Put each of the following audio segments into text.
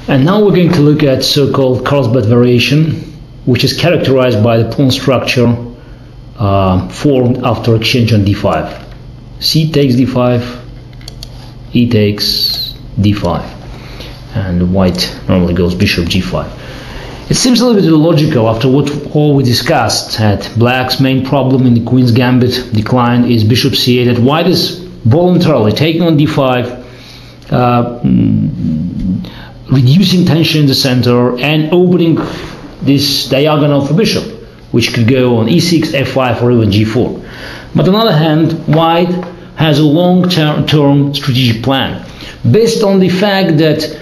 And now we're going to look at so-called Carlsbad variation, which is characterized by the pawn structure formed after exchange on d5. C takes d5, E takes d5, and white normally goes bishop g5. It seems a little bit illogical after what all we discussed, that black's main problem in the queen's gambit decline is bishop c8, that white is voluntarily taking on d5, reducing tension in the center and opening this diagonal for bishop, which could go on e6, f5, or even g4. But on the other hand, white has a long-term strategic plan based on the fact that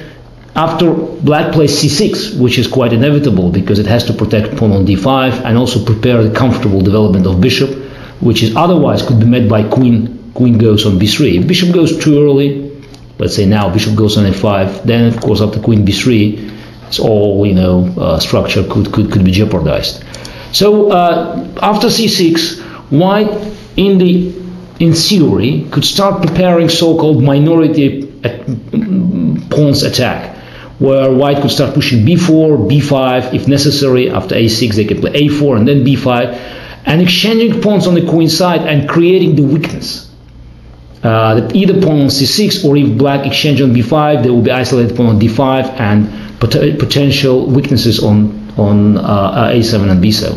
after black plays c6, which is quite inevitable because it has to protect pawn on d5 and also prepare the comfortable development of bishop, which is otherwise could be met by queen goes on b3. If bishop goes too early, let's say now bishop goes on f5, then of course after queen b3, it's all, structure could be jeopardized. So after c6, white in theory could start preparing so-called minority pawns attack, where white could start pushing b4, b5, if necessary. After a6 they can play a4 and then b5, and exchanging pawns on the queen side and creating the weakness. That either pawn on c6, or if black exchange on b5, there will be isolated pawn on d5 and potential weaknesses on a7 and b7.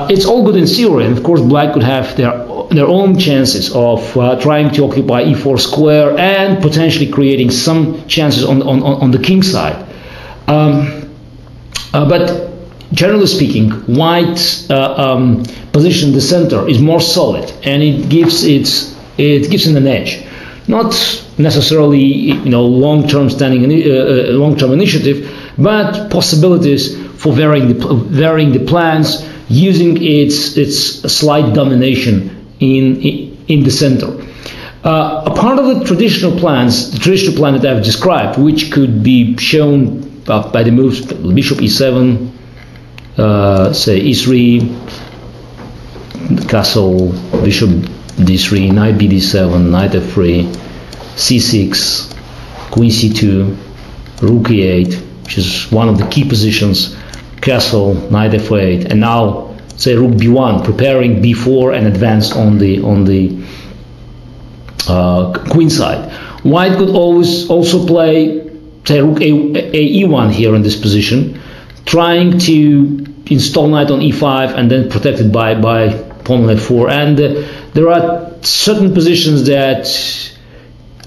It's all good in theory, and of course black could have their own chances of trying to occupy e4 square and potentially creating some chances on the king side. But generally speaking, white's position in the center is more solid, and it gives it an edge. Not necessarily long-term initiative, but possibilities for varying the plans, using its slight domination in the center. A part of the traditional plan that I've described, which could be shown by the moves bishop e7, say e3, castle, bishop d3, knight bd7, knight f3, c6, queen c2, rook e8, which is one of the key positions, castle, knight f8, and now say rook b1, preparing b4 and advance on the queen side. White could always also play say rook e1 here in this position, trying to install knight on e5 and then protected by pawn on f4. And there are certain positions that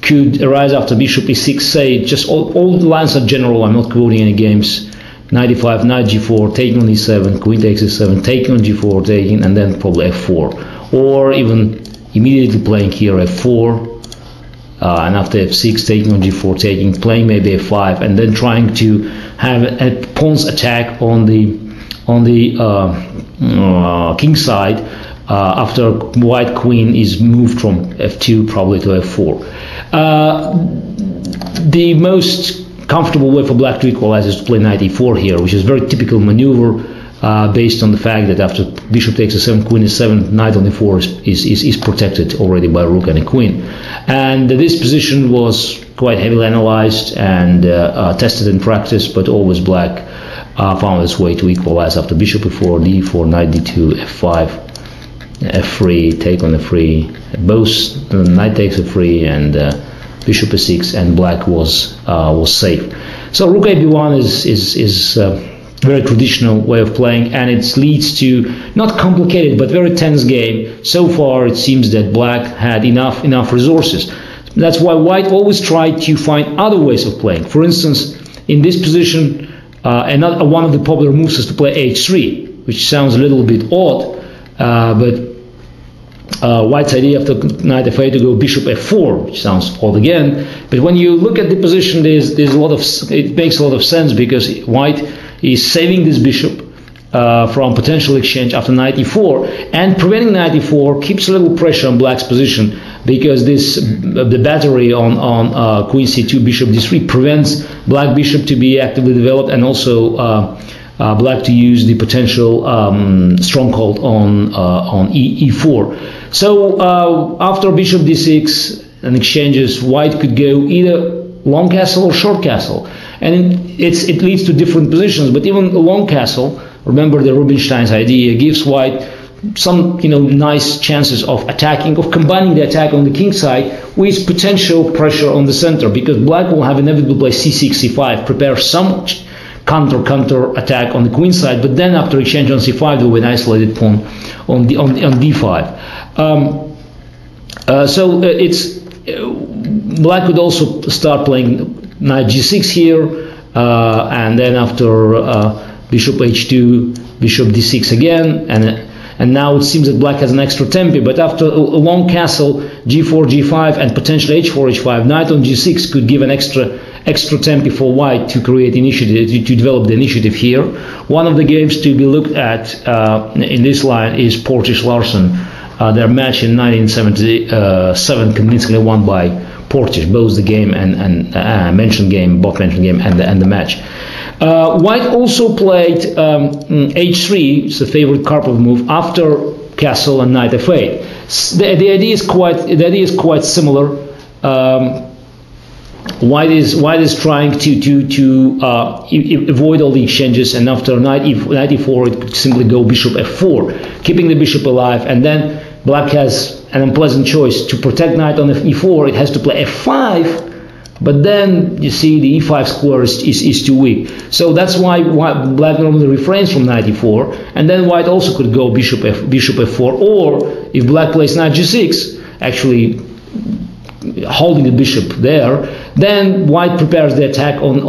could arise after bishop e6, say just all the lines are general, I'm not quoting any games. Knight e5, knight g4, taking on e7, queen takes e7, taking on g4, taking, and then probably f4. Or even immediately playing here f4, and after f6, taking on g4, taking, playing maybe f5, and then trying to have a pawn's attack on the king side after white queen is moved from f2 probably to f4. The most comfortable way for black to equalize is to play knight e4 here, which is a very typical maneuver based on the fact that after bishop takes a7, queen e7, knight on e4 is protected already by rook and a queen. And this position was quite heavily analyzed and tested in practice, but always black found its way to equalize after bishop e4, d4, knight d2, f5, f3, take on f3, both knight takes f3 and bishop e6, and black was safe. So rook a b1 is very traditional way of playing, and it leads to not complicated but very tense game. So far it seems that black had enough resources. That's why white always tried to find other ways of playing. For instance, in this position, one of the popular moves is to play h3, which sounds a little bit odd, but white's idea after knight f8 to go bishop f4, which sounds odd again, but when you look at the position, there's a lot of, it makes a lot of sense, because white is saving this bishop from potential exchange after knight e4, and preventing knight e4 keeps a little pressure on black's position, because the battery on queen c2, bishop d3 prevents black bishop to be actively developed, and also black to use the potential stronghold on e4. So after bishop d6 and exchanges, white could go either long castle or short castle, and it leads to different positions. But even a long castle, remember the Rubinstein's idea, gives white some nice chances of attacking, of combining the attack on the king side with potential pressure on the center, because black will have inevitably play c6, c5, prepare some counter attack on the queen side, but then after exchange on c5 there will be an isolated pawn on d5. So it's black could also start playing knight g6 here, and then after bishop h2, bishop d6 again, and now it seems that black has an extra tempo, but after a long castle, g4, g5, and potentially h4, h5, knight on g6 could give an extra tempo for white to create initiative, to develop the initiative here. One of the games to be looked at in this line is Portisch-Larsen. Their match in 1977 convincingly won by Portisch, both the game and mentioned game, and the match. White also played h3, it's a favorite Karpov move, after castle and knight f8. The idea is quite similar. White is trying to avoid all the exchanges, and after knight e4 it could simply go bishop f4, keeping the bishop alive, and then black has an unpleasant choice. To protect knight on e4 it has to play f5, but then you see the e5 square is too weak. So that's why black normally refrains from knight e4, and then white also could go bishop f4, or if black plays knight g6, actually holding the bishop there, then white prepares the attack on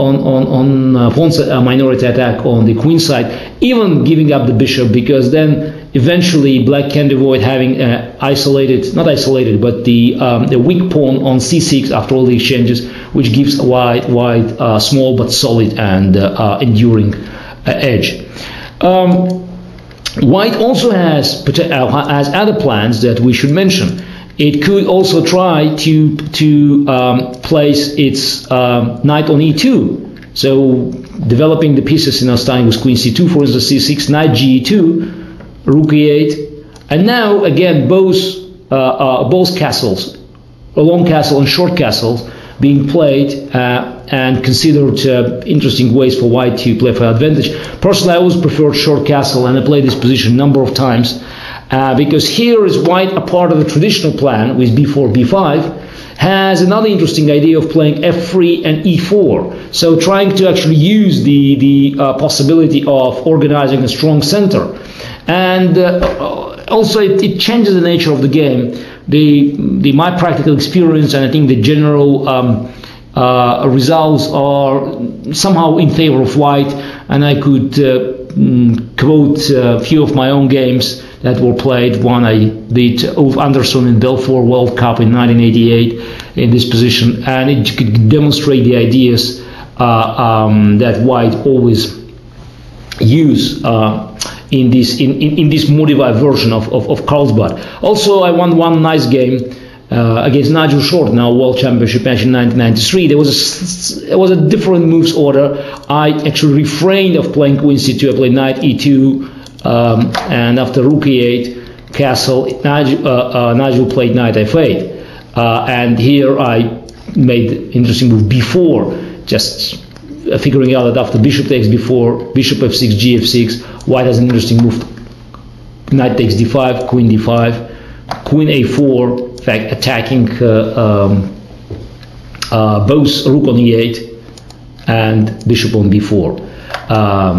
minority attack on the queen side, even giving up the bishop, because then eventually black can avoid having not isolated, but the weak pawn on c6 after all the exchanges, which gives white small but solid and enduring edge. White also has other plans that we should mention. It could also try to place its knight on e2, so developing the pieces starting with queen c2, for instance, c6, knight ge2, rook e8, and now again both castles, a long castle and short castles, being played and considered interesting ways for white to play for advantage. Personally, I always preferred short castle, and I played this position a number of times. Because here is white, a part of the traditional plan with b4, b5, has another interesting idea of playing f3 and e4. So trying to actually use the possibility of organizing a strong center. And also it changes the nature of the game. My practical experience, and I think the general results are somehow in favor of white, and I could quote a few of my own games that were played. One I beat Ulf Andersson in Belfort World Cup in 1988 in this position, and it could demonstrate the ideas that white always use in this modified version of Carlsbad. Also, I won one nice game against Nigel Short, now World Championship match in 1993. There was a different moves order. I actually refrained of playing queen c2. I played knight e2, and after rook e8, castle, Nigel played knight f8, and here I made interesting move b4, just figuring out that after bishop takes b4, bishop f6, gf6, white has an interesting move. Knight takes d5, queen d5, queen a4, in fact attacking both rook on e8 and bishop on b4.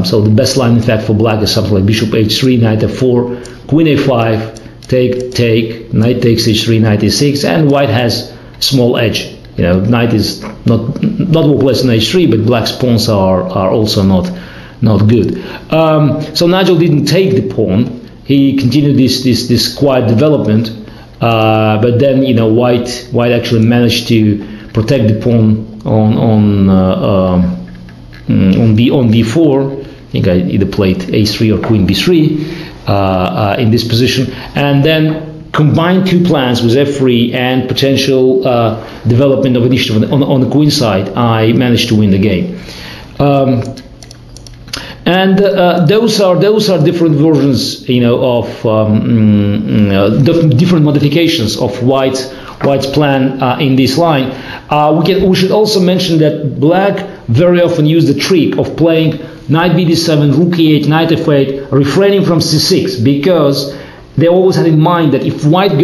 So the best line in fact for black is something like bishop h3, knight f4, queen a5, take, knight takes h3, knight e6, and white has small edge. Knight is not well placed on h3, but black's pawns are also not good. So Nigel didn't take the pawn. He continued this quiet development, but then white actually managed to protect the pawn on b4. I think I either played a3 or queen b3 in this position, and then combined two plans with f3 and potential development of initiative on the queen side. I managed to win the game. And those are different versions, of different modifications of white's White's plan in this line. We should also mention that Black very often used the trick of playing knight bd7, rook e8, knight f8, refraining from c6, because they always had in mind that if White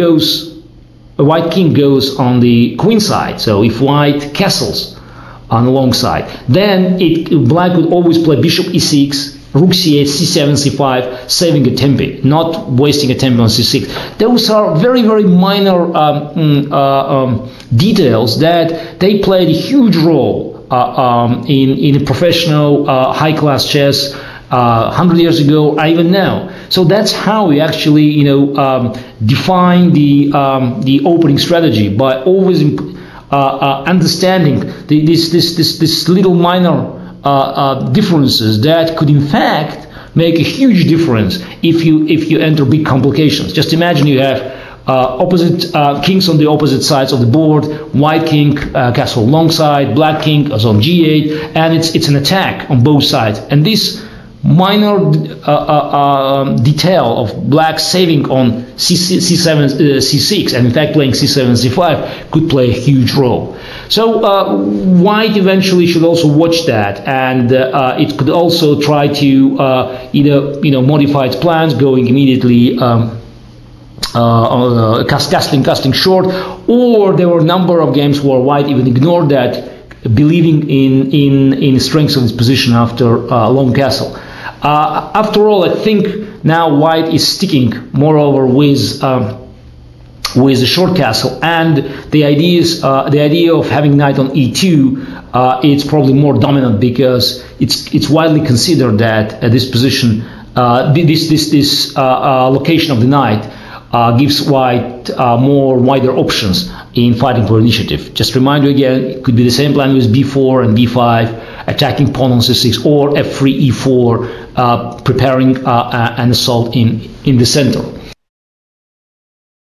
king goes on the queen side, so if White castles on the long side, then Black would always play bishop e6, rook c8, c7, c5, saving a tempo, not wasting a tempo on c6. Those are very, very minor details that they played a huge role in professional high-class chess 100 years ago, or even now. So that's how we actually, define the opening strategy, by always understanding this little minor differences that could in fact make a huge difference if you enter big complications. Just imagine you have opposite kings on the opposite sides of the board. White king castle long side, Black king is on g8, and it's an attack on both sides. And this minor detail of Black saving on c7, c6, and in fact playing c7, c5 could play a huge role. So White eventually should also watch that, and it could also try to either modify its plans, going immediately casting short, or there were a number of games where White even ignored that, believing in strengths of its position after long castle. After all, I think now White is sticking moreover with the short castle, and the idea of having knight on e2 it's probably more dominant, because it's widely considered that this position, this location of the knight gives White more wider options in fighting for initiative. Just remind you again, it could be the same plan with b4 and b5, attacking pawn on c6, or f3, e4, preparing an assault in the center.